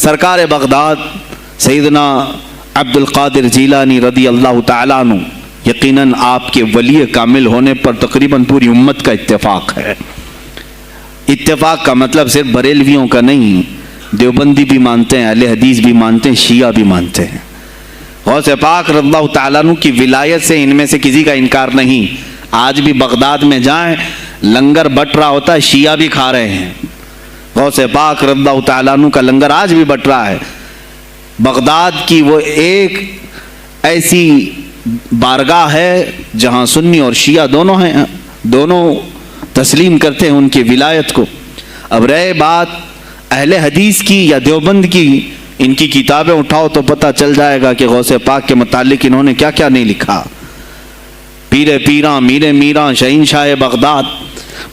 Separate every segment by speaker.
Speaker 1: سرکار بغداد سیدنا عبد القادر جیلانی رضی اللہ تعالیٰ عنہ، یقیناً آپ کے ولی کامل ہونے پر تقریباً پوری امت کا اتفاق ہے۔ اتفاق کا مطلب صرف بریلویوں کا نہیں، دیوبندی بھی مانتے ہیں، اہل حدیث بھی مانتے ہیں، شیعہ بھی مانتے ہیں۔ غوث پاک رضی اللہ تعالیٰ عنہ کی ولایت سے ان میں سے کسی کا انکار نہیں۔ آج بھی بغداد میں جائیں، لنگر بٹ رہا ہوتا ہے، شیعہ بھی کھا رہے ہیں۔ غوث پاک رضی اللہ تعالیٰ عنہ کا لنگر آج بھی بٹ رہا ہے۔ بغداد کی وہ ایک ایسی بارگاہ ہے جہاں سنی اور شیعہ دونوں ہیں، دونوں تسلیم کرتے ہیں ان کی ولایت کو۔ اب رہے بات اہل حدیث کی یا دیوبند کی، ان کی کتابیں اٹھاؤ تو پتہ چل جائے گا کہ غوث پاک کے متعلق انہوں نے کیا کیا نہیں لکھا۔ پیر پیراں، میر میراں، شہنشاہ بغداد،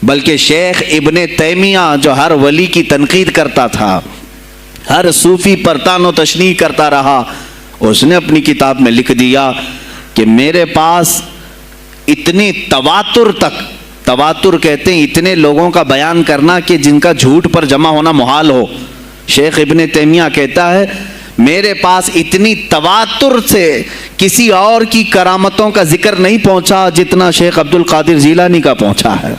Speaker 1: بلکہ شیخ ابن تیمیہ جو ہر ولی کی تنقید کرتا تھا، ہر صوفی پر طعن و تشنیع کرتا رہا، اس نے اپنی کتاب میں لکھ دیا کہ میرے پاس اتنی تواتر تک، تواتر کہتے ہیں اتنے لوگوں کا بیان کرنا کہ جن کا جھوٹ پر جمع ہونا محال ہو۔ شیخ ابن تیمیہ کہتا ہے میرے پاس اتنی تواتر سے کسی اور کی کرامتوں کا ذکر نہیں پہنچا جتنا شیخ عبد القادر جیلانی کا پہنچا ہے۔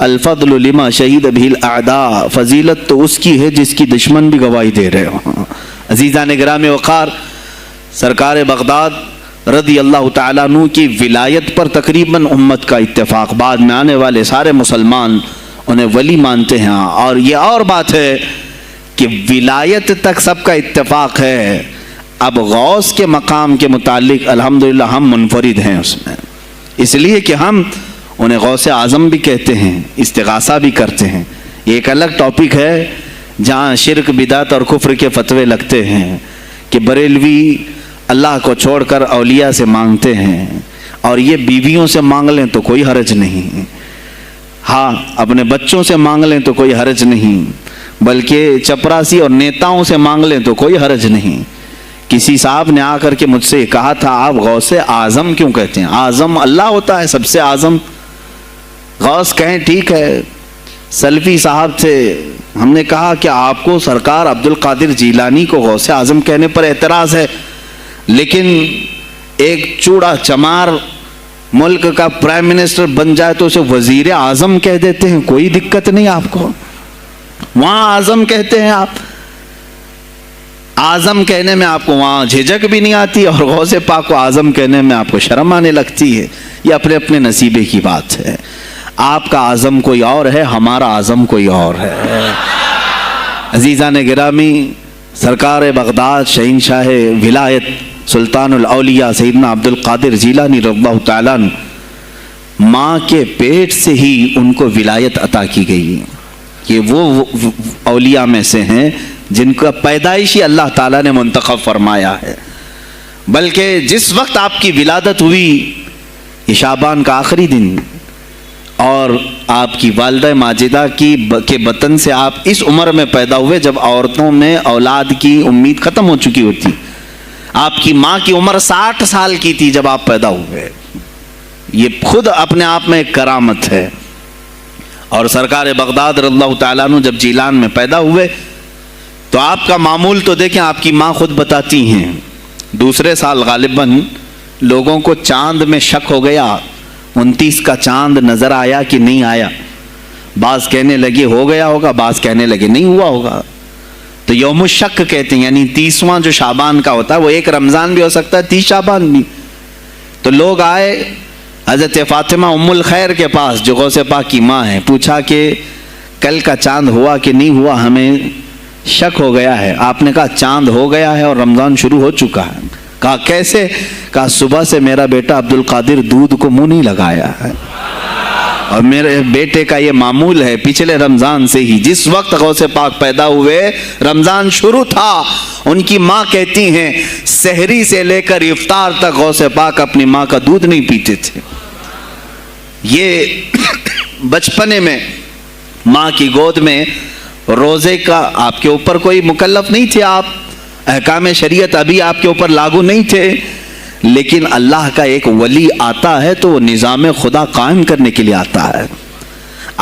Speaker 1: الفضل لما شہید بہ الاعداء، فضیلت تو اس کی ہے جس کی دشمن بھی گواہی دے رہے ہوں۔ عزیزان گرامی وقار، سرکار بغداد رضی اللہ تعالیٰ عنہ کی ولایت پر تقریباً امت کا اتفاق، بعد میں آنے والے سارے مسلمان انہیں ولی مانتے ہیں۔ اور یہ اور بات ہے کہ ولایت تک سب کا اتفاق ہے، اب غوث کے مقام کے متعلق الحمدللہ ہم منفرد ہیں اس میں، اس لیے کہ ہم انہیں غوث اعظم بھی کہتے ہیں، استغاثہ بھی کرتے ہیں۔ یہ ایک الگ ٹاپک ہے جہاں شرک بدعت اور کفر کے فتوے لگتے ہیں کہ بریلوی اللہ کو چھوڑ کر اولیاء سے مانگتے ہیں، اور یہ بیویوں سے مانگ لیں تو کوئی حرج نہیں، ہاں اپنے بچوں سے مانگ لیں تو کوئی حرج نہیں، بلکہ چپراسی اور نیتاؤں سے مانگ لیں تو کوئی حرج نہیں۔ کسی صاحب نے آ کر کے مجھ سے کہا تھا آپ غوث اعظم کیوں کہتے ہیں؟ اعظم اللہ ہوتا ہے، سب سے اعظم غوث کہیں ٹھیک ہے۔ سلفی صاحب تھے، ہم نے کہا کہ آپ کو سرکار عبد القادر جیلانی کو غوث اعظم کہنے پر اعتراض ہے، لیکن ایک چوڑا چمار ملک کا پرائم منسٹر بن جائے تو اسے وزیر اعظم کہہ دیتے ہیں، کوئی دقت نہیں آپ کو، وہاں اعظم کہتے ہیں آپ، اعظم کہنے میں آپ کو وہاں جھجک بھی نہیں آتی، اور غوث پاک کو اعظم کہنے میں آپ کو شرم آنے لگتی ہے۔ یہ اپنے اپنے نصیبے کی بات ہے، آپ کا اعظم کوئی اور ہے، ہمارا اعظم کوئی اور ہے۔ عزیزان گرامی، سرکار بغداد شہنشاہ ولایت سلطان الاولیاء سیدنا عبد القادر جیلانی رضی اللہ تعالیٰ عنہ، ماں کے پیٹ سے ہی ان کو ولایت عطا کی گئی۔ یہ وہ اولیاء میں سے ہیں جن کا پیدائشی اللہ تعالیٰ نے منتخب فرمایا ہے، بلکہ جس وقت آپ کی ولادت ہوئی یہ شعبان کا آخری دن، اور آپ کی والدہ ماجدہ کے بطن سے آپ اس عمر میں پیدا ہوئے جب عورتوں میں اولاد کی امید ختم ہو چکی ہوتی۔ آپ کی ماں کی عمر 60 سال کی تھی جب آپ پیدا ہوئے، یہ خود اپنے آپ میں ایک کرامت ہے۔ اور سرکار بغداد رضی اللہ تعالیٰ عنہ جب جیلان میں پیدا ہوئے تو آپ کا معمول تو دیکھیں، آپ کی ماں خود بتاتی ہیں، دوسرے سال غالباً لوگوں کو چاند میں شک ہو گیا، 29 کا چاند نظر آیا کہ نہیں آیا، بعض کہنے لگے ہو گیا ہوگا، بعض کہنے لگے نہیں ہوا ہوگا، تو یوم الشک کہتے ہیں، یعنی 30واں جو شعبان کا ہوتا ہے، وہ ایک رمضان بھی ہو سکتا ہے، 30 شعبان بھی۔ تو لوگ آئے حضرت فاطمہ ام الخیر کے پاس جو غوث پاک کی ماں ہے، پوچھا کہ کل کا چاند ہوا کہ نہیں ہوا، ہمیں شک ہو گیا ہے۔ آپ نے کہا چاند ہو گیا ہے اور رمضان شروع ہو چکا ہے۔ کہا کیسے؟ کہا صبح سے میرا بیٹا عبد القادر دودھ کو منہ نہیں لگایا ہے، اور میرے بیٹے کا یہ معمول ہے پچھلے رمضان سے ہی، جس وقت غوث پاک پیدا ہوئے رمضان شروع تھا۔ ان کی ماں کہتی ہیں سحری سے لے کر افطار تک غوث پاک اپنی ماں کا دودھ نہیں پیتے تھے۔ یہ بچپنے میں ماں کی گود میں روزے کا آپ کے اوپر کوئی مکلف نہیں تھے، آپ احکام شریعت ابھی آپ کے اوپر لاگو نہیں تھے، لیکن اللہ کا ایک ولی آتا ہے تو وہ نظام خدا قائم کرنے کے لیے آتا ہے۔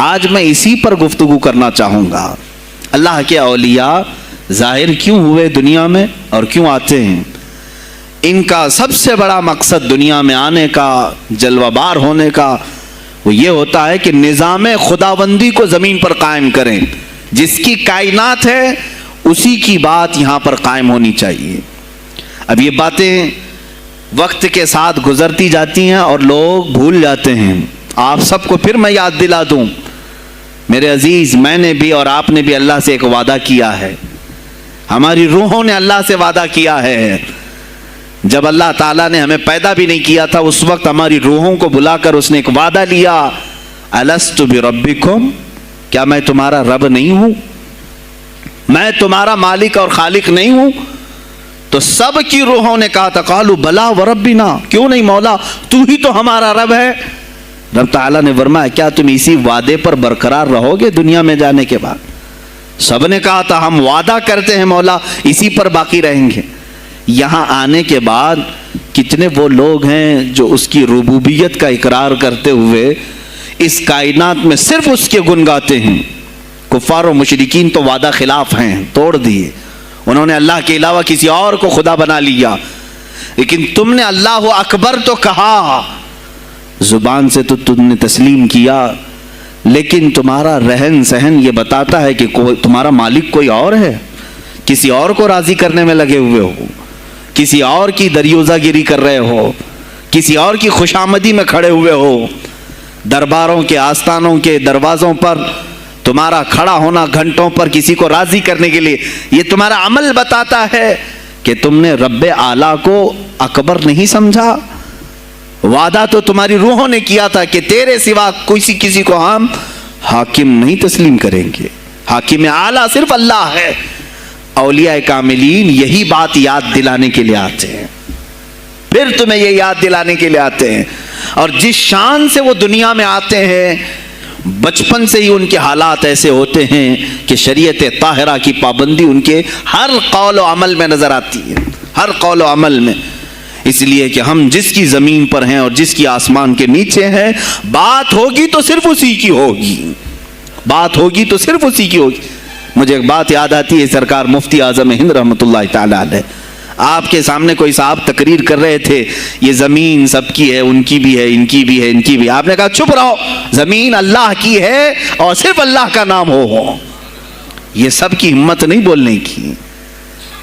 Speaker 1: آج میں اسی پر گفتگو کرنا چاہوں گا۔ اللہ کے اولیاء ظاہر کیوں ہوئے دنیا میں اور کیوں آتے ہیں؟ ان کا سب سے بڑا مقصد دنیا میں آنے کا، جلوہ بار ہونے کا، وہ یہ ہوتا ہے کہ نظام خداوندی کو زمین پر قائم کریں. جس کی کائنات ہے اسی کی بات یہاں پر قائم ہونی چاہیے. اب یہ باتیں وقت کے ساتھ گزرتی جاتی ہیں اور لوگ بھول جاتے ہیں. آپ سب کو پھر میں یاد دلا دوں، میرے عزیز، میں نے بھی اور آپ نے بھی اللہ سے ایک وعدہ کیا ہے. ہماری روحوں نے اللہ سے وعدہ کیا ہے. جب اللہ تعالیٰ نے ہمیں پیدا بھی نہیں کیا تھا اس وقت ہماری روحوں کو بلا کر اس نے ایک وعدہ لیا، الست بربکم، کیا میں تمہارا رب نہیں ہوں؟ میں تمہارا مالک اور خالق نہیں ہوں؟ تو سب کی روحوں نے کہا تھا قالوا بلا وربنا، کیوں نہیں مولا، تو ہی تو ہمارا رب ہے. رب تعالیٰ نے فرمایا کیا تم اسی وعدے پر برقرار رہو گے دنیا میں جانے کے بعد؟ سب نے کہا تھا ہم وعدہ کرتے ہیں مولا اسی پر باقی رہیں گے. یہاں آنے کے بعد کتنے وہ لوگ ہیں جو اس کی ربوبیت کا اقرار کرتے ہوئے اس کائنات میں صرف اس کے گن گاتے ہیں. کفار و مشرکین تو وعدہ خلاف ہیں، توڑ دیے، انہوں نے اللہ کے علاوہ کسی اور کو خدا بنا لیا. لیکن تم نے اللہ اکبر تو کہا، زبان سے تو تم نے تسلیم کیا، لیکن تمہارا رہن سہن یہ بتاتا ہے کہ تمہارا مالک کوئی اور ہے. کسی اور کو راضی کرنے میں لگے ہوئے ہو، کسی اور کی دریوزہ گیری کر رہے ہو، کسی اور کی خوشامدی میں کھڑے ہوئے ہو. درباروں کے آستانوں کے دروازوں پر تمہارا کھڑا ہونا گھنٹوں پر کسی کو راضی کرنے کے لیے، یہ تمہارا عمل بتاتا ہے کہ تم نے رب اعلیٰ کو اکبر نہیں سمجھا. وعدہ تو تمہاری روحوں نے کیا تھا کہ تیرے سوا کسی کو ہم حاکم نہیں تسلیم کریں گے. حاکم اعلیٰ صرف اللہ ہے. اولیاء کاملین یہی بات یاد دلانے کے لیے آتے ہیں، پھر تمہیں یہ یاد دلانے کے لیے آتے ہیں. اور جس شان سے وہ دنیا میں آتے ہیں بچپن سے ہی ان کے حالات ایسے ہوتے ہیں کہ شریعت طاہرہ کی پابندی ان کے ہر قول و عمل میں نظر آتی ہے، ہر قول و عمل میں. اس لیے کہ ہم جس کی زمین پر ہیں اور جس کی آسمان کے نیچے ہیں، بات ہوگی تو صرف اسی کی ہوگی، بات ہوگی تو صرف اسی کی ہوگی. مجھے ایک بات یاد آتی ہے، سرکار مفتی اعظم ہند رحمۃ اللہ تعالی علیہ، آپ کے سامنے کوئی صاحب تقریر کر رہے تھے، یہ زمین سب کی ہے، ان کی بھی ہے، ان کی بھی ہے، ان کی بھی. آپ نے کہا چپ رہو، زمین اللہ کی ہے اور صرف اللہ کا نام ہو. یہ سب کی ہمت نہیں بولنے کی.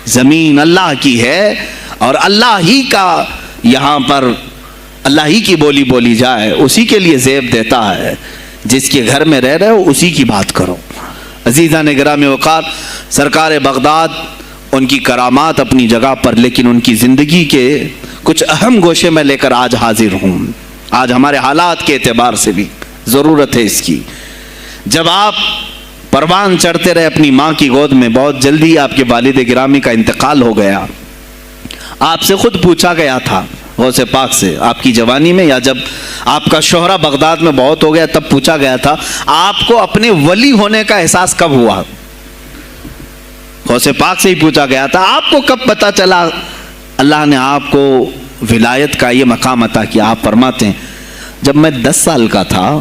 Speaker 1: زمین اللہ کی ہے اور اللہ ہی کا، یہاں پر اللہ ہی کی بولی بولی جائے، اسی کے لیے زیب دیتا ہے. جس کے گھر میں رہ رہے ہو اسی کی بات کرو. عزیزان گرامی وقار، سرکار بغداد، ان کی کرامات اپنی جگہ پر، لیکن ان کی زندگی کے کچھ اہم گوشے میں لے کر آج حاضر ہوں. آج ہمارے حالات کے اعتبار سے بھی ضرورت ہے اس کی. جب آپ پروان چڑھتے رہے اپنی ماں کی گود میں، بہت جلدی آپ کے والد گرامی کا انتقال ہو گیا. آپ سے خود پوچھا گیا تھا غوث پاک سے، آپ کی جوانی میں یا جب آپ کا شہرہ بغداد میں بہت ہو گیا تب پوچھا گیا تھا آپ کو اپنے ولی ہونے کا احساس کب ہوا؟ غوث پاک سے ہی پوچھا گیا تھا آپ کو کب پتہ چلا اللہ نے آپ کو ولایت کا یہ مقام عطا کیا؟ آپ فرماتے ہیں جب میں 10 سال کا تھا،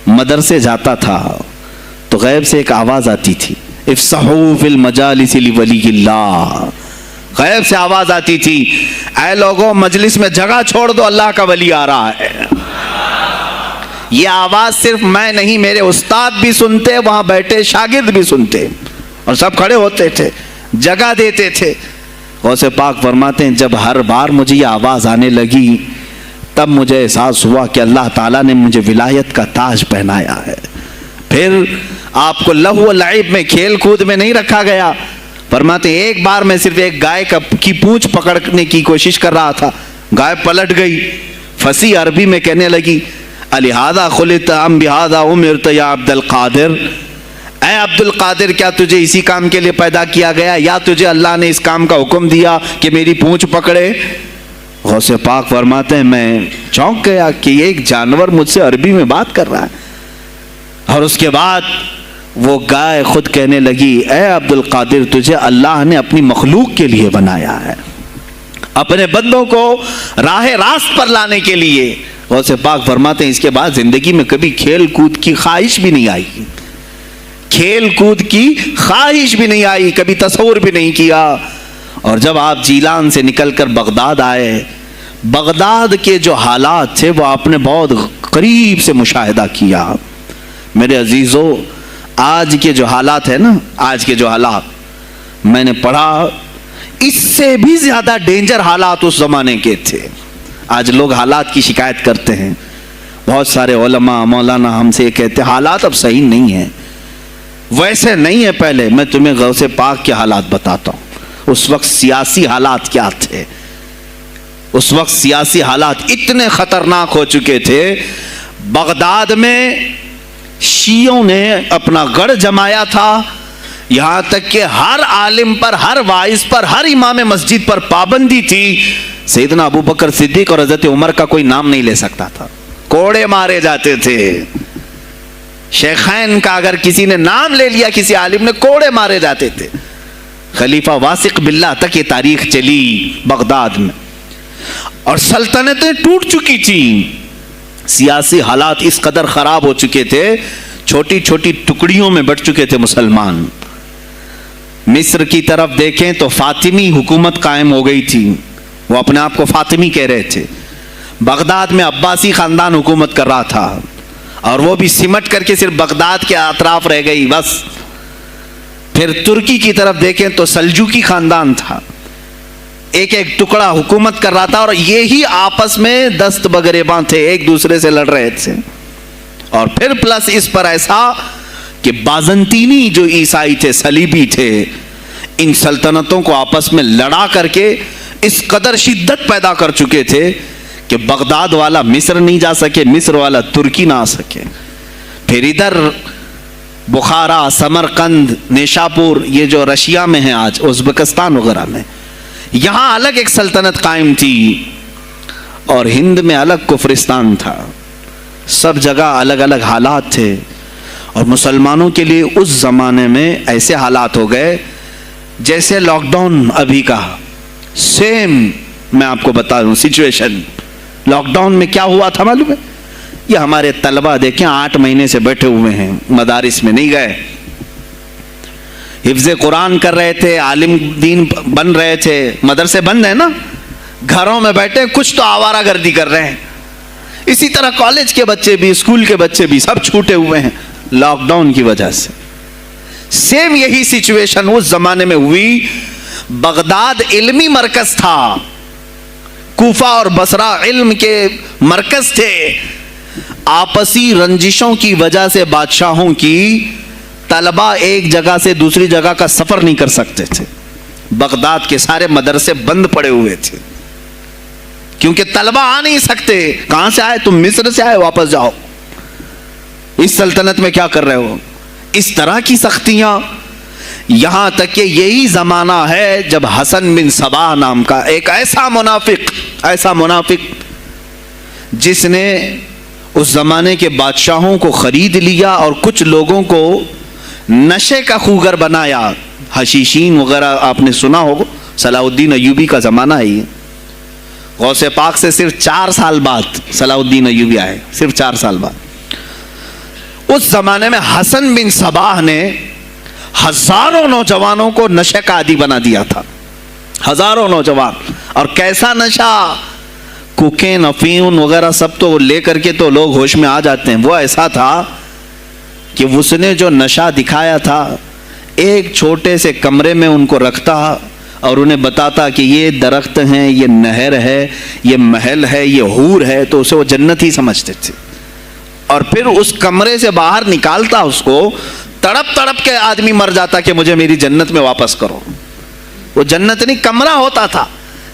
Speaker 1: مدرسے جاتا تھا تو غیب سے ایک آواز آتی تھی، افصحوا فی المجالس لولی اللہ. غیب سے آواز آتی تھی، اے لوگوں مجلس میں جگہ چھوڑ دو، اللہ کا ولی آ رہا ہے. یہ آواز صرف میں نہیں، میرے استاد بھی سنتے، وہاں بیٹھے شاگرد بھی سنتے، اور سب کھڑے ہوتے تھے، جگہ دیتے تھے. غوث پاک فرماتے ہیں جب ہر بار مجھے یہ آواز آنے لگی تب مجھے احساس ہوا کہ اللہ تعالیٰ نے مجھے ولایت کا تاج پہنایا ہے. پھر آپ کو لہو و لعب میں، کھیل کود میں نہیں رکھا گیا. فرماتے ہیں ایک بار میں صرف ایک گائے کی پونچھ پکڑنے کی کوشش کر رہا تھا، گائے پلٹ گئی، فصیح عربی میں کہنے لگی الہذا خلقت ام بہذا امرت یا عبد القادر، اے عبد القادر کیا تجھے اسی کام کے لیے پیدا کیا گیا یا تجھے اللہ نے اس کام کا حکم دیا کہ میری پونچھ پکڑے؟ غوث پاک فرماتے ہیں میں چونک گیا کہ یہ ایک جانور مجھ سے عربی میں بات کر رہا ہے. اور اس کے بعد وہ گائے خود کہنے لگی اے عبد القادر تجھے اللہ نے اپنی مخلوق کے لیے بنایا ہے، اپنے بندوں کو راہ راست پر لانے کے لیے. غوث پاک فرماتے ہیں اس کے بعد زندگی میں کبھی کھیل کود کی خواہش بھی نہیں آئی. کھیل کود کی خواہش بھی نہیں آئی, کبھی تصور بھی نہیں کیا. اور جب آپ جیلان سے نکل کر بغداد آئے, بغداد کے جو حالات تھے وہ آپ نے بہت قریب سے مشاہدہ کیا. میرے عزیزو, آج کے جو حالات ہیں نا, آج کے جو حالات میں نے پڑھا, اس سے بھی زیادہ ڈینجر حالات اس زمانے کے تھے. آج لوگ حالات کی شکایت کرتے ہیں, بہت سارے علماء مولانا ہم سے یہ کہتے ہیں حالات اب صحیح نہیں ہیں, ویسے نہیں ہے پہلے. میں تمہیں غوث پاک کے حالات بتاتا ہوں. اس وقت سیاسی حالات کیا تھے, اس وقت سیاسی حالات اتنے خطرناک ہو چکے تھے. بغداد میں شیعوں نے اپنا گڑھ جمایا تھا, یہاں تک کہ ہر عالم پر, ہر واعظ پر, ہر امام مسجد پر پابندی تھی. سیدنا ابو بکر صدیق اور حضرت عمر کا کوئی نام نہیں لے سکتا تھا, کوڑے مارے جاتے تھے. شیخین کا اگر کسی نے نام لے لیا, کسی عالم نے, کوڑے مارے جاتے تھے. خلیفہ واثق باللہ تک یہ تاریخ چلی بغداد میں. اور سلطنتیں ٹوٹ چکی تھیں, سیاسی حالات اس قدر خراب ہو چکے تھے, چھوٹی چھوٹی ٹکڑیوں میں بٹ چکے تھے مسلمان. مصر کی طرف دیکھیں تو فاطمی حکومت قائم ہو گئی تھی, وہ اپنے آپ کو فاطمی کہہ رہے تھے. بغداد میں عباسی خاندان حکومت کر رہا تھا, اور وہ بھی سمٹ کر کے صرف بغداد کے اطراف رہ گئی بس. پھر ترکی کی طرف دیکھیں تو سلجوکی خاندان تھا, ایک ایک ٹکڑا حکومت کر رہا تھا, اور یہی آپس میں دست بگریباں تھے, ایک دوسرے سے لڑ رہے تھے. اور پھر پلس اس پر ایسا کہ بازنطینی جو عیسائی تھے, صلیبی تھے, ان سلطنتوں کو آپس میں لڑا کر کے اس قدر شدت پیدا کر چکے تھے کہ بغداد والا مصر نہیں جا سکے, مصر والا ترکی نہ آ سکے. پھر ادھر بخارا, سمرقند, نیشاپور, یہ جو رشیا میں ہیں آج, ازبکستان وغیرہ میں, یہاں الگ ایک سلطنت قائم تھی, اور ہند میں الگ کفرستان تھا. سب جگہ الگ الگ حالات تھے. اور مسلمانوں کے لیے اس زمانے میں ایسے حالات ہو گئے جیسے لاک ڈاؤن ابھی کا سیم. میں آپ کو بتا دوں سچویشن, لاک ڈاؤن میں کیا ہوا تھا معلوم ہے؟ یہ ہمارے طلبہ دیکھیں 8 مہینے سے بیٹھے ہوئے ہیں, مدارس میں نہیں گئے, حفظ قرآن کر رہے تھے, عالم دین بن رہے تھے, مدرسے بند ہیں نا, گھروں میں بیٹھے کچھ تو آوارہ گردی کر رہے ہیں. اسی طرح کالج کے بچے بھی, اسکول کے بچے بھی, سب چھوٹے ہوئے ہیں لاک ڈاؤن کی وجہ سے. سیم یہی سچویشن اس زمانے میں ہوئی. بغداد علمی مرکز تھا, کوفہ اور بصرہ علم کے مرکز تھے. آپسی رنجشوں کی وجہ سے بادشاہوں کی طلبہ ایک جگہ سے دوسری جگہ کا سفر نہیں کر سکتے تھے. بغداد کے سارے مدرسے بند پڑے ہوئے تھے, کیونکہ طلبہ آ نہیں سکتے. کہاں سے آئے تم؟ مصر سے آئے, واپس جاؤ, اس سلطنت میں کیا کر رہے ہو؟ اس طرح کی سختیاں. یہاں تک کہ یہی زمانہ ہے جب حسن بن صباح نام کا ایک ایسا منافق جس نے اس زمانے کے بادشاہوں کو خرید لیا اور کچھ لوگوں کو نشے کا خوگر بنایا. حشیشین وغیرہ آپ نے سنا ہوگا, صلاح الدین ایوبی کا زمانہ ہے یہ. غوث پاک سے صرف 4 سال بعد صلاح الدین ایوبی آئے, صرف 4 سال بعد. اس زمانے میں حسن بن صباح نے ہزاروں نوجوانوں کو نشے کا عادی بنا دیا تھا, ہزاروں نوجوان. اور کیسا نشہ, کوکین, افیون وغیرہ سب تو لے کر کے تو لوگ ہوش میں آ جاتے ہیں. وہ ایسا تھا کہ اس نے جو نشہ دکھایا تھا, ایک چھوٹے سے کمرے میں ان کو رکھتا اور انہیں بتاتا کہ یہ درخت ہیں, یہ نہر ہے, یہ محل ہے, یہ حور ہے, تو اسے وہ جنت ہی سمجھتے تھے. اور پھر اس کمرے سے باہر نکالتا اس کو, تڑپ تڑپ کے آدمی مر جاتا کہ مجھے میری جنت میں واپس کرو. وہ جنت نہیں, کمرہ ہوتا تھا,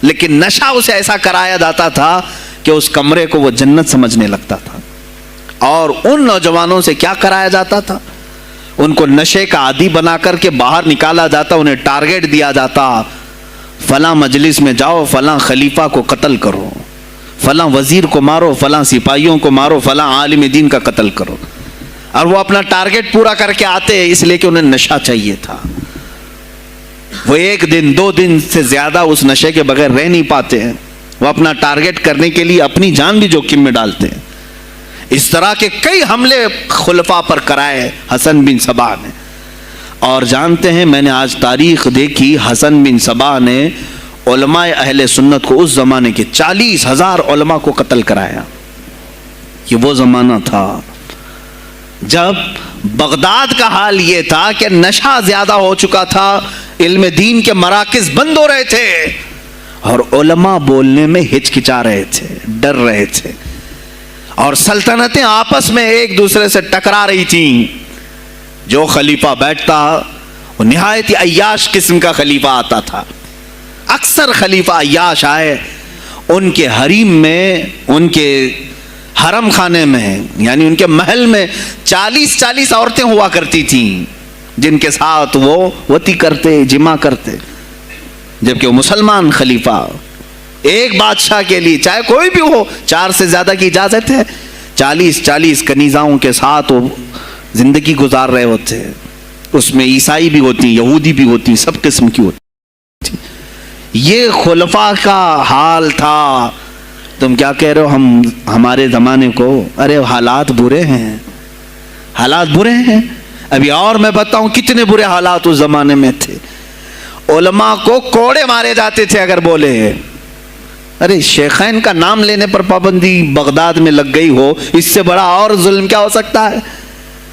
Speaker 1: لیکن نشہ اسے ایسا کرایا جاتا تھا کہ اس کمرے کو وہ جنت سمجھنے لگتا تھا. اور ان نوجوانوں سے کیا کرایا جاتا تھا؟ ان کو نشے کا عادی بنا کر کے باہر نکالا جاتا, انہیں ٹارگیٹ دیا جاتا, فلاں مجلس میں جاؤ, فلاں خلیفہ کو قتل کرو, فلاں وزیر کو مارو, فلاں سپاہیوں کو مارو, فلاں عالم دین کا قتل کرو. اور وہ اپنا ٹارگیٹ پورا کر کے آتے اس لیے کہ انہیں نشہ چاہیے تھا. وہ 1 دن 2 دن سے زیادہ اس نشے کے بغیر رہ نہیں پاتے ہیں. وہ اپنا ٹارگیٹ کرنے کے لیے اپنی جان بھی جوخم میں ڈالتے ہیں. اس طرح کے کئی حملے خلفاء پر کرائے حسن بن صباح نے. اور جانتے ہیں میں نے آج تاریخ دیکھی، حسن بن صبا نے علماء اہل سنت کو اس زمانے کے 40,000 علماء کو قتل کرایا. یہ وہ زمانہ تھا جب بغداد کا حال یہ تھا کہ نشہ زیادہ ہو چکا تھا، علم دین کے مراکز بند ہو رہے تھے اور علماء بولنے میں ہچکچا رہے تھے، ڈر رہے تھے، اور سلطنتیں آپس میں ایک دوسرے سے ٹکرا رہی تھیں. جو خلیفہ بیٹھتا وہ نہایت عیاش قسم کا خلیفہ آتا تھا. اکثر خلیفہ عیاش آئے، ان کے حریم میں، ان کے حرم خانے میں، یعنی ان کے محل میں 40 عورتیں ہوا کرتی تھیں جن کے ساتھ وہ وطی کرتے، جمع کرتے. جبکہ وہ مسلمان خلیفہ ایک بادشاہ کے لیے چاہے کوئی بھی ہو 4 سے زیادہ کی اجازت ہے، 40 کنیزاؤں کے ساتھ وہ زندگی گزار رہے ہوتے ہیں. اس میں عیسائی بھی ہوتی، یہودی بھی ہوتی، سب قسم کی ہوتی. یہ خلفاء کا حال تھا. تم کیا کہہ رہے ہو ہمارے زمانے کو؟ ارے حالات برے ہیں، حالات برے ہیں. ابھی اور میں بتاؤں کتنے برے حالات اس زمانے میں تھے. علماء کو کوڑے مارے جاتے تھے اگر بولے. ارے شیخین کا نام لینے پر پابندی بغداد میں لگ گئی ہو، اس سے بڑا اور ظلم کیا ہو سکتا ہے؟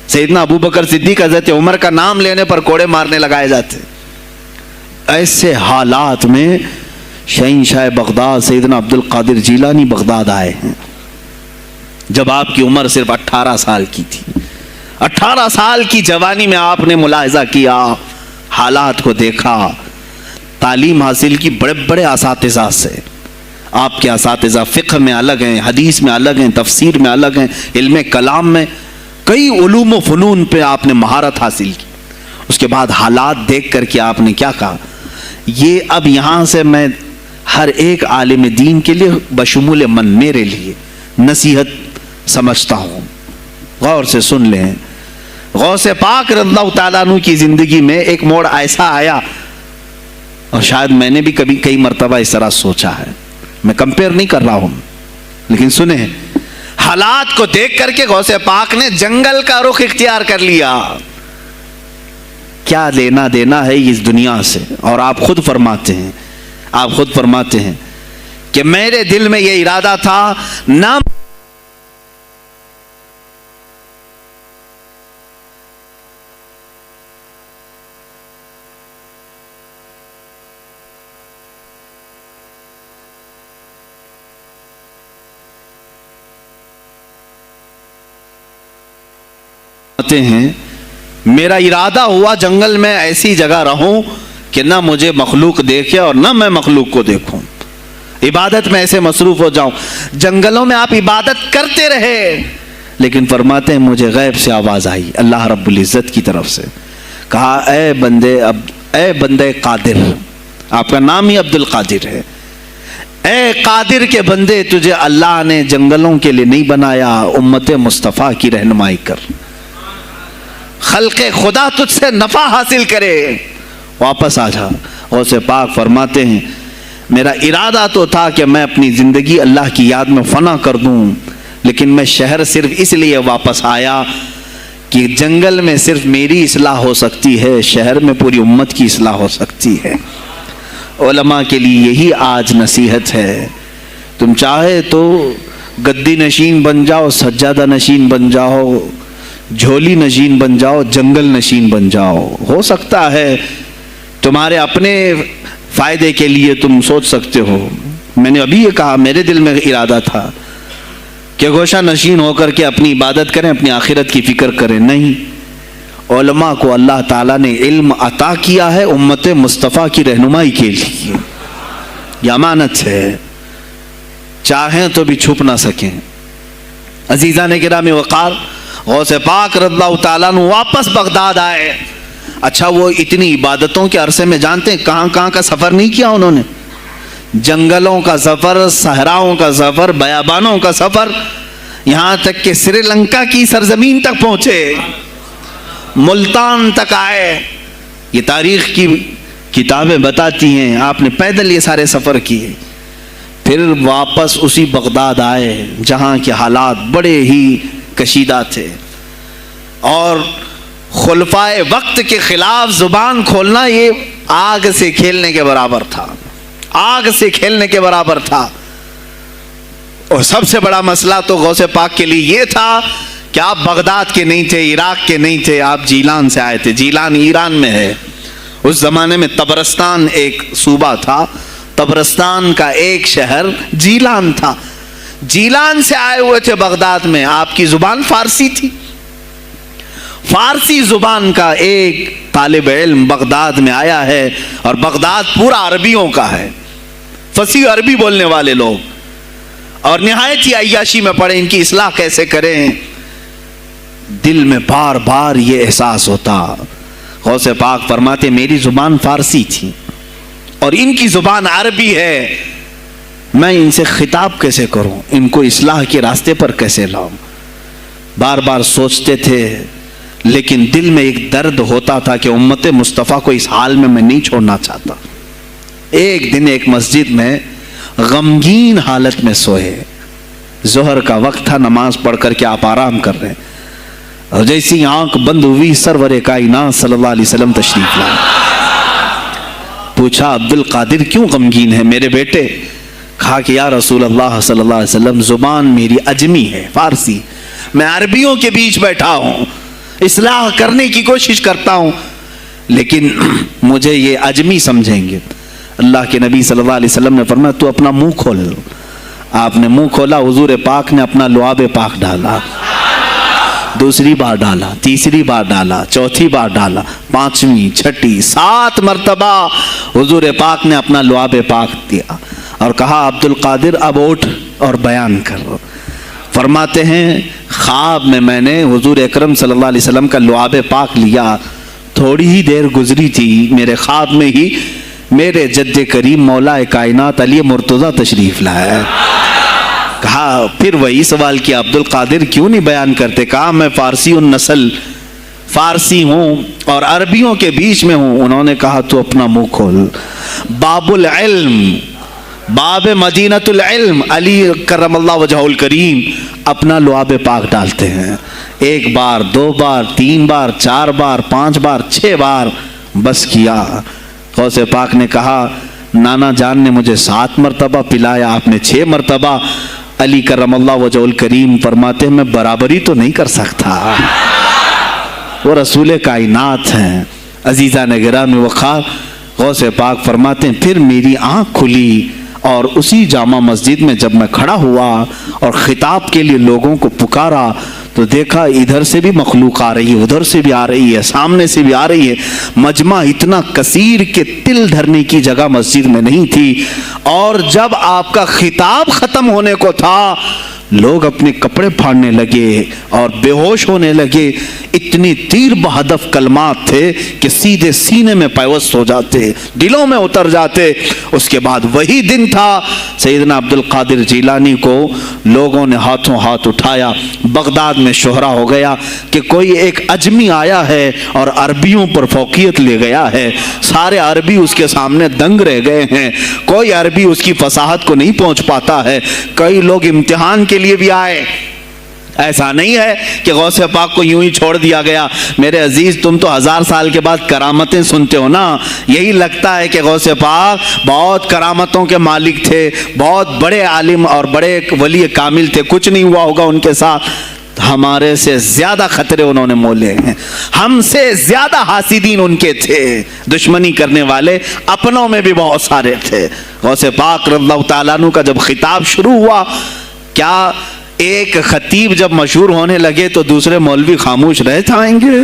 Speaker 1: سیدنا ابو بکر صدیق، حضرت عمر کا نام لینے پر کوڑے مارنے لگائے جاتے. ایسے حالات میں شہنشاہ بغداد سیدنا عبد القادر جیلانی بغداد آئے ہیں جب آپ کی عمر صرف 18 سال کی تھی. 18 سال کی جوانی میں آپ نے ملاحظہ کیا، حالات کو دیکھا، تعلیم حاصل کی بڑے بڑے اساتذہ سے. آپ کے اساتذہ فقہ میں الگ ہیں، حدیث میں الگ ہیں، تفسیر میں الگ ہیں، علم کلام میں، کئی علوم و فنون پہ آپ نے مہارت حاصل کی. اس کے بعد حالات دیکھ کر کے آپ نے کیا کہا؟ یہ اب یہاں سے میں ہر ایک عالم دین کے لیے بشمول من میرے لیے نصیحت سمجھتا ہوں. غور سے سن لیں. غوث پاک رضی اللہ تعالیٰ عنہ کی زندگی میں ایک موڑ ایسا آیا، اور شاید میں نے بھی کبھی کئی مرتبہ اس طرح سوچا ہے، میں کمپیئر نہیں کر رہا ہوں، لیکن سنیں. حالات کو دیکھ کر کے غوث پاک نے جنگل کا رخ اختیار کر لیا. کیا لینا دینا ہے اس دنیا سے؟ اور آپ خود فرماتے ہیں کہ میرے دل میں یہ ارادہ تھا نہ ہیں. میرا ارادہ ہوا جنگل میں ایسی جگہ رہوں کہ نہ مجھے مخلوق دیکھے اور نہ میں مخلوق کو دیکھوں. عبادت میں ایسے مصروف ہو جاؤں. جنگلوں میں آپ عبادت کرتے رہے، لیکن فرماتے ہیں مجھے غیب سے آواز آئی اللہ رب العزت کی طرف سے. کہا اے بندے قادر، آپ کا نام ہی عبد القادر ہے، اے قادر کے بندے، تجھے اللہ نے جنگلوں کے لیے نہیں بنایا، امت مصطفیٰ کی رہنمائی کر، خلق خدا تجھ سے نفع حاصل کرے، واپس آ جا. غوث پاک فرماتے ہیں میرا ارادہ تو تھا کہ میں اپنی زندگی اللہ کی یاد میں فنا کر دوں، لیکن میں شہر صرف اس لیے واپس آیا کہ جنگل میں صرف میری اصلاح ہو سکتی ہے، شہر میں پوری امت کی اصلاح ہو سکتی ہے. علماء کے لیے یہی آج نصیحت ہے. تم چاہے تو گدی نشین بن جاؤ، سجادہ نشین بن جاؤ، جھولی نشین بن جاؤ، جنگل نشین بن جاؤ. ہو سکتا ہے تمہارے اپنے فائدے کے لیے تم سوچ سکتے ہو. میں نے ابھی یہ کہا میرے دل میں ارادہ تھا کہ گوشہ نشین ہو کر کے اپنی عبادت کریں، اپنی آخرت کی فکر کریں. نہیں، علماء کو اللہ تعالیٰ نے علم عطا کیا ہے امت مصطفیٰ کی رہنمائی کے لیے. یہ امانت ہے، چاہیں تو بھی چھپ نہ سکیں. عزیزان گرامی وقار، غوث پاک رضی اللہ تعالیٰ عنہ واپس بغداد آئے. اچھا وہ اتنی عبادتوں کے عرصے میں جانتے ہیں کہاں کہاں کا سفر نہیں کیا انہوں نے؟ جنگلوں کا سفر، صحراؤں کا سفر، بیابانوں کا سفر، یہاں تک کہ سری لنکا کی سرزمین تک پہنچے، ملتان تک آئے. یہ تاریخ کی کتابیں بتاتی ہیں آپ نے پیدل یہ سارے سفر کیے. پھر واپس اسی بغداد آئے جہاں کے حالات بڑے ہی کشیدہ تھے، اور خلفائے وقت کے خلاف زبان کھولنا یہ آگ سے کھیلنے کے برابر تھا، آگ سے کھیلنے کے برابر تھا۔ اور سب سے بڑا مسئلہ تو غوث پاک کے لیے یہ تھا کہ آپ بغداد کے نہیں تھے، عراق کے نہیں تھے، آپ جیلان سے آئے تھے۔ جیلان ایران میں ہے۔ اس زمانے میں طبرستان ایک صوبہ تھا، طبرستان کا ایک شہر جیلان تھا۔ جیلان سے آئے ہوئے تھے بغداد میں، آپ کی زبان فارسی تھی۔ فارسی زبان کا ایک طالب علم بغداد میں آیا ہے، اور بغداد پورا عربیوں کا ہے، فصیح عربی بولنے والے لوگ، اور نہایت ہی عیاشی میں پڑے، ان کی اصلاح کیسے کریں۔ دل میں بار بار یہ احساس ہوتا۔ غوث پاک فرماتے میری زبان فارسی تھی اور ان کی زبان عربی ہے، میں ان سے خطاب کیسے کروں، ان کو اصلاح کے راستے پر کیسے لاؤں۔ بار بار سوچتے تھے، لیکن دل میں ایک درد ہوتا تھا کہ امت مصطفیٰ کو اس حال میں میں نہیں چھوڑنا چاہتا۔ ایک دن ایک مسجد میں غمگین حالت میں سوئے، ظہر کا وقت تھا، نماز پڑھ کر کے آپ آرام کر رہے ہیں، اور جیسی آنکھ بند ہوئی سرور کائنات صلی اللہ علیہ وسلم تشریف لائے۔ پوچھا عبد القادر کیوں غمگین ہے میرے بیٹے؟ کہا کہ یا رسول اللہ صلی اللہ علیہ وسلم زبان میری عجمی ہے، فارسی، میں عربیوں کے بیچ بیٹھا ہوں، اصلاح کرنے کی کوشش کرتا ہوں، لیکن مجھے یہ عجمی سمجھیں گے۔ اللہ کے نبی صلی اللہ علیہ وسلم نے فرمایا تو اپنا منہ کھول۔ آپ نے منہ کھولا، حضور پاک نے اپنا لعاب پاک ڈالا، دوسری بار ڈالا، تیسری بار ڈالا، چوتھی بار ڈالا، پانچویں، چھٹی، 7 مرتبہ حضور پاک نے اپنا لعاب پاک دیا اور کہا عبد القادر اب اٹھ اور بیان کر۔ فرماتے ہیں خواب میں نے حضور اکرم صلی اللہ علیہ وسلم کا لعاب پاک لیا، تھوڑی ہی دیر گزری تھی، میرے خواب میں ہی میرے جد کریم مولا کائنات علی مرتضیٰ تشریف لائے۔ کہا پھر وہی سوال کیا عبد القادر کیوں نہیں بیان کرتے؟ کہا میں فارسی النسل، فارسی ہوں اور عربیوں کے بیچ میں ہوں۔ انہوں نے کہا تو اپنا منہ کھول۔ باب العلم، باب مدینۃ العلم، علی کرم اللہ وجہہ الکریم اپنا لعاب پاک ڈالتے ہیں، 1 بار، 2 بار، 3 بار، 4 بار، 5 بار، 6 بار، بس کیا۔ غوث پاک نے کہا نانا جان نے مجھے 7 مرتبہ پلایا، آپ نے 6 مرتبہ۔ علی کرم اللہ وجہہ الکریم فرماتے ہیں میں برابری تو نہیں کر سکتا، وہ رسول کائنات ہیں۔ عزیزان گرامی وقار، غوث پاک فرماتے ہیں پھر میری آنکھ کھلی، اور اسی جامع مسجد میں جب میں کھڑا ہوا اور خطاب کے لیے لوگوں کو پکارا تو دیکھا ادھر سے بھی مخلوق آ رہی ہے، ادھر سے بھی آ رہی ہے، سامنے سے بھی آ رہی ہے۔ مجمع اتنا کثیر کہ تل دھرنے کی جگہ مسجد میں نہیں تھی، اور جب آپ کا خطاب ختم ہونے کو تھا لوگ اپنے کپڑے پھاڑنے لگے اور بے ہوش ہونے لگے۔ اتنی تیر بہدف کلمات تھے کہ سیدھے سینے میں پیوست ہو جاتے، دلوں میں اتر جاتے۔ اس کے بعد وہی دن تھا سیدنا عبد القادر جیلانی کو لوگوں نے ہاتھوں ہاتھ اٹھایا۔ بغداد میں شہرہ ہو گیا کہ کوئی ایک عجمی آیا ہے اور عربیوں پر فوقیت لے گیا ہے، سارے عربی اس کے سامنے دنگ رہ گئے ہیں، کوئی عربی اس کی فصاحت کو نہیں پہنچ پاتا ہے۔ کئی لوگ امتحان کے لیے بھی آئے، ایسا نہیں ہے کہ غوث پاک کو یوں ہی چھوڑ دیا گیا۔ میرے عزیز تم تو 1000 سال کے بعد کرامتیں سنتے ہو نا، یہی لگتا ہے کہ غوث پاک بہت کرامتوں کے مالک تھے، بہت بڑے عالم اور بڑے ولی کامل تھے، کچھ نہیں ہوا ہوگا ان کے ساتھ۔ ہمارے سے زیادہ خطرے انہوں نے مولے ہیں، ہم سے زیادہ حاسدین ان کے تھے، دشمنی کرنے والے اپنوں میں بھی بہت سارے تھے۔ غوث پاک رضی اللہ تعالیٰ عنہ کا جب خطاب شروع ہوا، کیا ایک خطیب جب مشہور ہونے لگے تو دوسرے مولوی خاموش رہ جائیں گے؟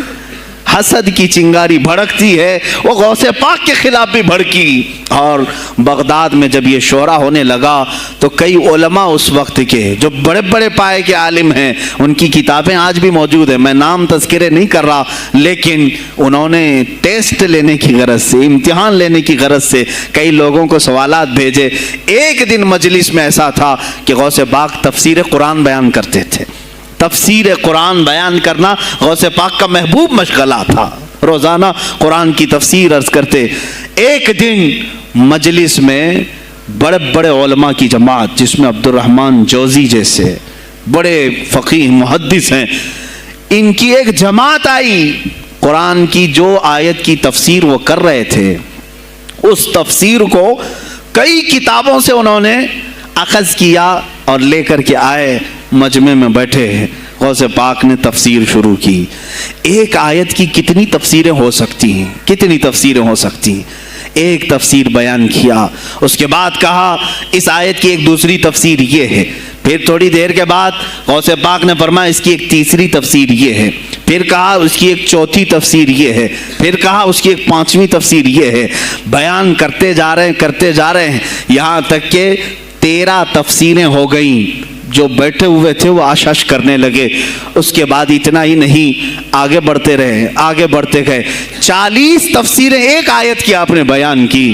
Speaker 1: حسد کی چنگاری بھڑکتی ہے، وہ غوث پاک کے خلاف بھی بھڑکی۔ اور بغداد میں جب یہ شورا ہونے لگا تو کئی علماء اس وقت کے جو بڑے بڑے پائے کے عالم ہیں، ان کی کتابیں آج بھی موجود ہیں، میں نام تذکرے نہیں کر رہا، لیکن انہوں نے ٹیسٹ لینے کی غرض سے، امتحان لینے کی غرض سے کئی لوگوں کو سوالات بھیجے۔ ایک دن مجلس میں ایسا تھا کہ غوث پاک تفسیر قرآن بیان کرتے تھے۔ تفسیر قرآن بیان کرنا غوث پاک کا محبوب مشغلہ تھا، روزانہ قرآن کی تفسیر عرض کرتے۔ ایک دن مجلس میں بڑے بڑے علماء کی جماعت، جس میں عبد الرحمن جوزی جیسے بڑے فقیہ محدث ہیں، ان کی ایک جماعت آئی قرآن کی جو آیت کی تفسیر وہ کر رہے تھے اس تفسیر کو کئی کتابوں سے انہوں نے اخذ کیا اور لے کر کے آئے، مجمع میں بیٹھے، غوث پاک نے تفسیر شروع کی۔ ایک آیت کی کتنی تفسیریں ہو سکتی ہیں، کتنی تفسیریں ہو سکتی ہیں؟ ایک تفسیر بیان کیا، اس کے بعد کہا اس آیت کی ایک دوسری تفسیر یہ ہے، پھر تھوڑی دیر کے بعد غوث پاک نے فرمایا اس کی ایک تیسری تفسیر یہ ہے، پھر کہا اس کی ایک چوتھی تفسیر یہ ہے، پھر کہا اس کی ایک پانچویں تفسیر یہ ہے۔ بیان کرتے جا رہے ہیں یہاں تک کہ 13 تفسیریں ہو گئیں۔ جو بیٹھے ہوئے تھے وہ آش کرنے لگے۔ اس کے بعد اتنا ہی نہیں، آگے بڑھتے رہے، آگے بڑھتے گئے، 40 تفسیریں ایک آیت کی آپ نے بیان کی۔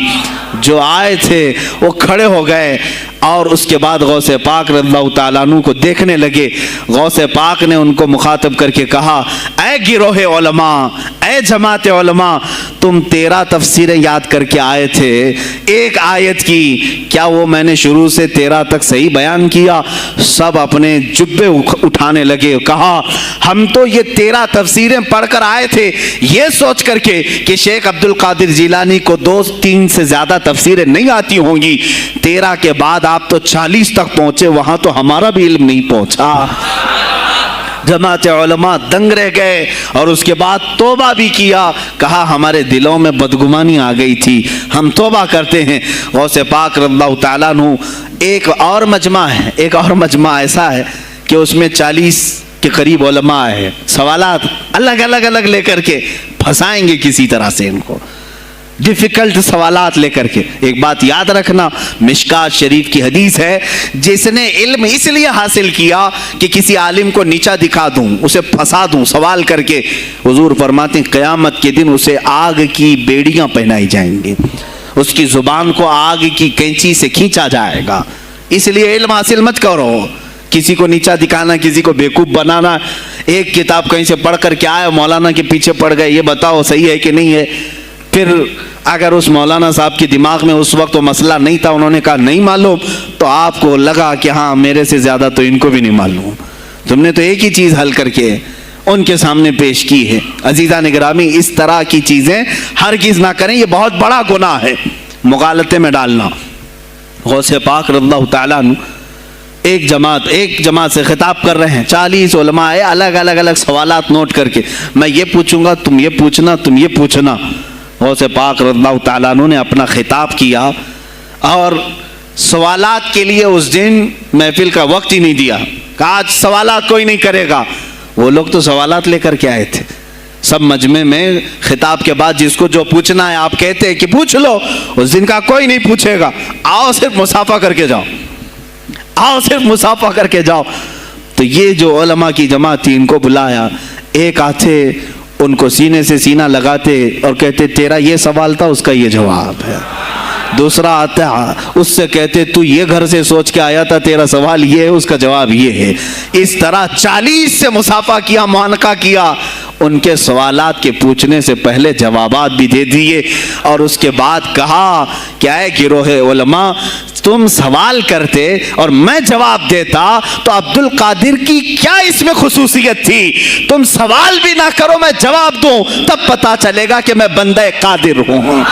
Speaker 1: جو آئے تھے وہ کھڑے ہو گئے اور اس کے بعد غوث پاک رضی اللہ تعالیٰ عنہ کو دیکھنے لگے۔ غوث پاک نے ان کو مخاطب کر کے کہا، اے گروہ علماء، اے جماعت علماء، تم 13 تفسیریں یاد کر کے آئے تھے ایک آیت کی، کیا وہ میں نے شروع سے 13 تک صحیح بیان کیا؟ سب اپنے جبے اٹھانے لگے، کہا ہم تو یہ 13 تفسیریں پڑھ کر آئے تھے یہ سوچ کر کے کہ شیخ عبد القادر جیلانی کو 2-3 سے زیادہ تفسیریں نہیں آتی ہوں گی، 13 کے بعد آپ تو 40 تک پہنچے، وہاں تو ہمارا بھی علم نہیں پہنچا۔ جماعت علماء دنگ رہ گئے اور اس کے بعد توبہ بھی کیا، کہا ہمارے دلوں میں بدگمانی آ گئی تھی، ہم توبہ کرتے ہیں۔ غوث پاک رضی اللہ تعالیٰ عنہ ایک اور مجمع ایسا ہے کہ اس میں 40 کے قریب علماء ہے، سوالات الگ لے کر کے پھنسائیں گے کسی طرح سے ان کو، ڈیفیکلٹ سوالات لے کر کے۔ ایک بات یاد رکھنا، مشکات شریف کی حدیث ہے، جس نے علم اس لیے حاصل کیا کہ کسی عالم کو نیچا دکھا دوں، اسے پھنسا دوں سوال کر کے، حضور فرماتے ہیں قیامت کے دن اسے آگ کی بیڑیاں پہنائی جائیں گی، اس کی زبان کو آگ کی کینچی سے کھینچا جائے گا۔ اس لیے علم حاصل مت کرو، کسی کو نیچا دکھانا، کسی کو بیوقوف بنانا۔ ایک کتاب کہیں سے پڑھ کر کے آئے، مولانا کے پیچھے پڑ گئے، یہ بتاؤ صحیح ہے کہ نہیں ہے؟ پھر اگر اس مولانا صاحب کے دماغ میں اس وقت وہ مسئلہ نہیں تھا، انہوں نے کہا نہیں معلوم، تو آپ کو لگا کہ ہاں میرے سے زیادہ تو ان کو بھی نہیں معلوم، تم نے تو ایک ہی چیز حل کر کے ان کے سامنے پیش کی ہے۔ عزیزان گرامی، اس طرح کی چیزیں ہرگز نہ کریں، یہ بہت بڑا گناہ ہے مغالطے میں ڈالنا۔ غوث پاک رضی اللہ تعالیٰ عنہ ایک جماعت سے خطاب کر رہے ہیں، 40 علماء آئے، الگ سوالات نوٹ کر کے، میں یہ پوچھوں گا، تم یہ پوچھنا، تم یہ پوچھنا۔ غوث پاک رضی اللہ تعالیٰ عنہ نے اپنا خطاب کیا اور سوالات کے لیے اس دن محفل کا وقت ہی نہیں دیا، کہا آج سوالات کوئی نہیں کرے گا۔ وہ لوگ تو سوالات لے کر کے آئے تھے، سب مجمع میں خطاب کے بعد جس کو جو پوچھنا ہے آپ کہتے ہیں کہ پوچھ لو، اس دن کا کوئی نہیں پوچھے گا، آؤ صرف مصافحہ کر کے جاؤ، آؤ صرف مصافحہ کر کے جاؤ۔ تو یہ جو علماء کی جماعت تھی ان کو بلایا، ایک آتے ان کو سینے سے سینہ لگاتے اور کہتے تیرا یہ سوال تھا، اس کا یہ جواب ہے۔ دوسرا آتا اس سے کہتے تو یہ گھر سے سوچ کے آیا تھا، تیرا سوال یہ ہے، اس کا جواب یہ ہے۔ اس طرح 40 سے مصافحہ کیا، معانقہ کیا، ان کے سوالات کے پوچھنے سے پہلے جوابات بھی دے دیے، اور اس کے بعد کہا کیا ہے گروہ علماء، تم سوال کرتے اور میں جواب دیتا تو عبد القادر کی کیا اس میں خصوصیت تھی؟ تم سوال بھی نہ کرو، میں جواب دوں، تب پتا چلے گا کہ میں بندہ قادر ہوں،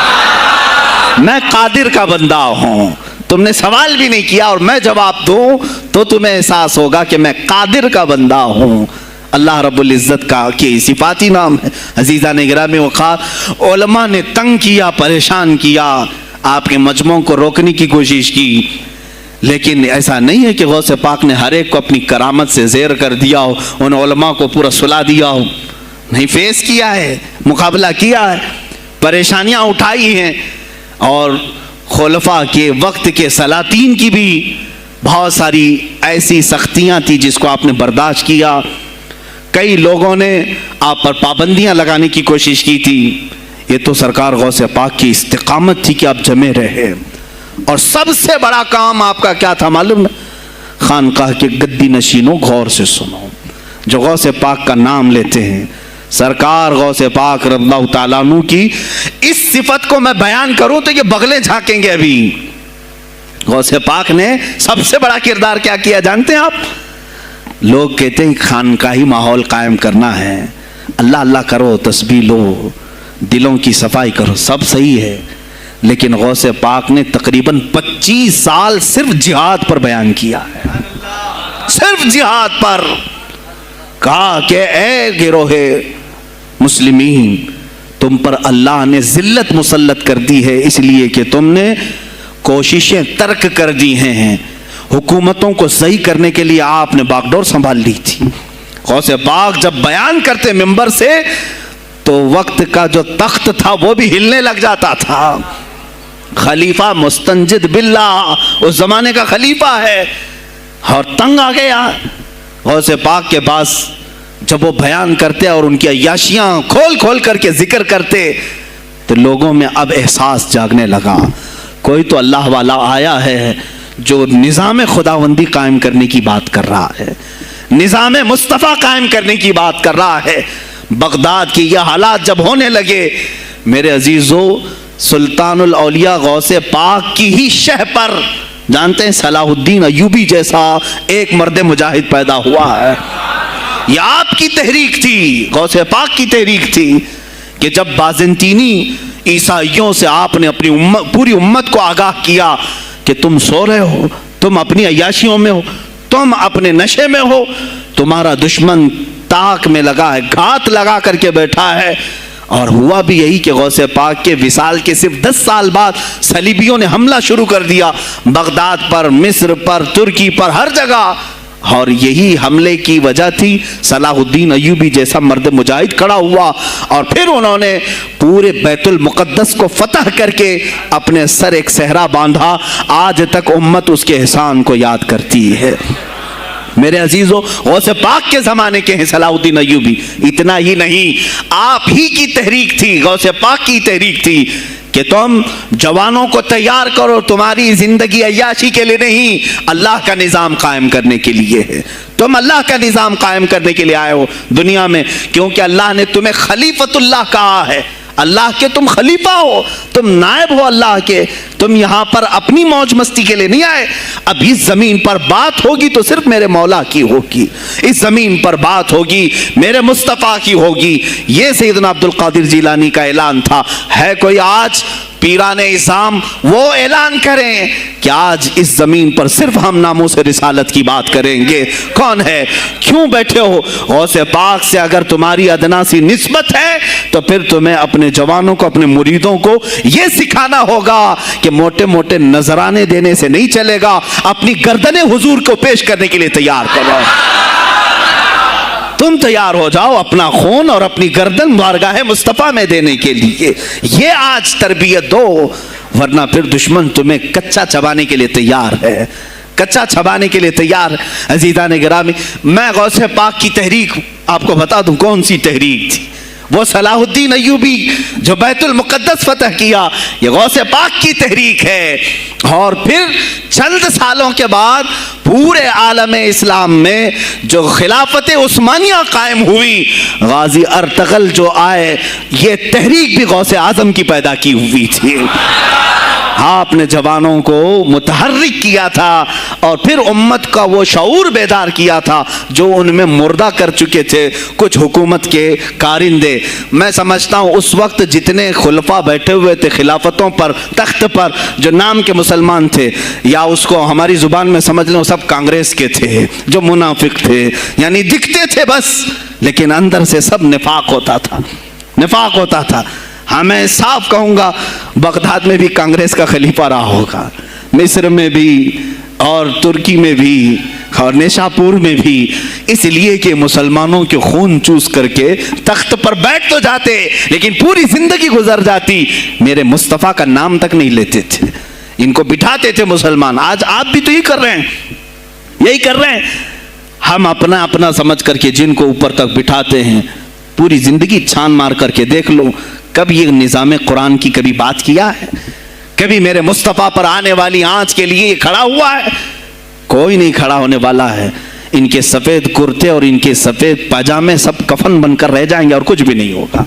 Speaker 1: میں قادر کا بندہ ہوں۔ تم نے سوال بھی نہیں کیا اور میں جواب دوں تو تمہیں احساس ہوگا کہ میں قادر کا بندہ ہوں۔ اللہ رب العزت کا کی صفاتی نام ہے۔ عزیزان گرامی وقار، علماء نے تنگ کیا، پریشان کیا، آپ کے مجموعوں کو روکنے کی کوشش کی، لیکن ایسا نہیں ہے کہ غوث پاک نے ہر ایک کو اپنی کرامت سے زیر کر دیا ہو، ان علماء کو پورا سلا دیا ہو، نہیں، فیس کیا ہے، مقابلہ کیا ہے، پریشانیاں اٹھائی ہیں، اور خلفاء کے وقت کے سلاطین کی بھی بہت ساری ایسی سختیاں تھی جس کو آپ نے برداشت کیا۔ کئی لوگوں نے آپ پر پابندیاں لگانے کی کوشش کی تھی، یہ تو سرکار غوث پاک کی استقامت تھی کہ آپ جمے رہے۔ اور سب سے بڑا کام آپ کا کیا تھا معلوم ہے؟ خانقاہ کے گدی نشینوں غور سے سنو، جو غوث پاک کا نام لیتے ہیں، سرکار غوث پاک رضی اللہ تعالیٰ عنہ کی اس صفت کو میں بیان کروں تو یہ بغلیں جھانکیں گے۔ ابھی غوث پاک نے سب سے بڑا کردار کیا کیا جانتے ہیں آپ؟ لوگ کہتے ہیں خانقاہی ماحول قائم کرنا ہے، اللہ اللہ کرو, تسبیح لو, دلوں کی صفائی کرو, سب صحیح ہے, لیکن غوث پاک نے تقریباً 25 سال صرف جہاد پر بیان کیا ہے, صرف جہاد پر. کہا کہ اے گروہ مسلمین, تم پر اللہ نے ذلت مسلط کر دی ہے اس لیے کہ تم نے کوششیں ترک کر دی ہیں. حکومتوں کو صحیح کرنے کے لیے آپ نے باغ ڈور سنبھال لی تھی. غوث پاک جب بیان کرتے ممبر سے تو وقت کا جو تخت تھا وہ بھی ہلنے لگ جاتا تھا. خلیفہ مستنجد باللہ, اس زمانے کا خلیفہ ہے, اور تنگ آ گیا. غوث پاک کے پاس جب وہ بیان کرتے اور ان کی عیاشیاں کھول کھول کر کے ذکر کرتے تو لوگوں میں اب احساس جاگنے لگا, کوئی تو اللہ والا آیا ہے جو نظام خداوندی قائم کرنے کی بات کر رہا ہے, نظام مصطفیٰ قائم کرنے کی بات کر رہا ہے. بغداد کی یہ حالات جب ہونے لگے, میرے عزیزو, سلطان الاولیاء غوث پاک کی ہی شہ پر جانتے ہیں صلاح الدین ایوبی جیسا ایک مرد مجاہد پیدا ہوا ہے. یہ آپ کی تحریک تھی, غوث پاک کی تحریک تھی کہ جب بازنطینی عیسائیوں سے آپ نے اپنی پوری امت کو آگاہ کیا کہ تم سو رہے ہو, تم اپنی عیاشیوں میں ہو, تم اپنے نشے میں ہو, تمہارا دشمن تاک میں لگا ہے, گھات لگا کر کے بیٹھا ہے. اور ہوا بھی یہی کہ غوث پاک کے وصال کے صرف 10 سال بعد صلیبیوں نے حملہ شروع کر دیا بغداد پر, مصر پر, ترکی پر, ہر جگہ. اور یہی حملے کی وجہ تھی صلاح الدین ایوبی جیسا مرد مجاہد کھڑا ہوا, اور پھر انہوں نے پورے بیت المقدس کو فتح کر کے اپنے سر ایک صحرا باندھا. آج تک امت اس کے احسان کو یاد کرتی ہے. میرے عزیزو, غوث پاک کے زمانے کے ہیں صلاح الدین ایوبی. اتنا ہی نہیں, آپ ہی کی تحریک تھی, غوث پاک کی تحریک تھی کہ تم جوانوں کو تیار کرو, تمہاری زندگی عیاشی کے لیے نہیں, اللہ کا نظام قائم کرنے کے لیے ہے. تم اللہ کا نظام قائم کرنے کے لیے آئے ہو دنیا میں, کیونکہ اللہ نے تمہیں خلیفۃ اللہ کہا ہے. اللہ کے تم خلیفہ ہو, تم نائب ہو اللہ کے. تم یہاں پر اپنی موج مستی کے لیے نہیں آئے. اب اس زمین پر بات ہوگی تو صرف میرے مولا کی ہوگی, اس زمین پر بات ہوگی میرے مصطفیٰ کی ہوگی. یہ سیدنا عبد القادر جیلانی کا اعلان تھا. ہے کوئی آج پیران اسلام وہ اعلان کریں کہ آج اس زمین پر صرف ہم ناموس رسالت کی بات کریں گے؟ کون ہے؟ کیوں بیٹھے ہو؟ غوث پاک سے اگر تمہاری ادنا سی نسبت ہے تو پھر تمہیں اپنے جوانوں کو, اپنے مریدوں کو یہ سکھانا ہوگا کہ موٹے موٹے نذرانے دینے سے نہیں چلے گا, اپنی گردنیں حضور کو پیش کرنے کے لیے تیار کرو. تم تیار ہو جاؤ اپنا خون اور اپنی گردن بارگاہ مصطفیٰ میں دینے کے لیے. یہ آج تربیت دو, ورنہ پھر دشمن تمہیں کچا چبانے کے لیے تیار ہے, کچا چبانے کے لیے تیار. عزیزان گرامی, میں غوث پاک کی تحریک آپ کو بتا دوں کون سی تحریک تھی. وہ صلاح الدین ایوبی جو بیت المقدس فتح کیا, یہ غوث پاک کی تحریک ہے. اور پھر چند سالوں کے بعد پورے عالم اسلام میں جو خلافت عثمانیہ قائم ہوئی, غازی ارطغرل جو آئے, یہ تحریک بھی غوث اعظم کی پیدا کی ہوئی تھی. آپ نے جوانوں کو متحرک کیا تھا اور پھر امت کا وہ شعور بیدار کیا تھا جو ان میں مردہ کر چکے تھے کچھ حکومت کے کارندے. میں سمجھتا ہوں اس وقت جتنے خلفاء بیٹھے ہوئے تھے خلافتوں پر, تخت پر, جو نام کے مسلمان تھے, یا اس کو ہماری زبان میں سمجھ لیں سب کانگریس کے تھے, جو منافق تھے, یعنی دکھتے تھے بس, لیکن اندر سے سب نفاق ہوتا تھا, نفاق ہوتا تھا. ہاں میں صاف کہوں گا, بغداد میں بھی کانگریس کا خلیفہ رہا ہوگا, مصر میں بھی, اور ترکی میں بھی, اور نیشاپور میں بھی, اس لیے کہ مسلمانوں کے خون چوس کر کے تخت پر بیٹھ تو جاتے لیکن پوری زندگی گزر جاتی, میرے مصطفیٰ کا نام تک نہیں لیتے تھے. ان کو بٹھاتے تھے مسلمان. آج آپ بھی تو یہی کر رہے ہیں, یہی کر رہے ہیں. ہم اپنا اپنا سمجھ کر کے جن کو اوپر تک بٹھاتے ہیں, پوری زندگی چھان مار کر کے دیکھ لو کبھی یہ نظام قرآن کی کبھی بات کیا ہے؟ کبھی میرے مصطفیٰ پر آنے والی آنچ کے لیے کھڑا ہوا ہے؟ کوئی نہیں کھڑا ہونے والا ہے. ان کے سفید کرتے اور ان کے سفید پاجامے سب کفن بن کر رہ جائیں گے اور کچھ بھی نہیں ہوگا.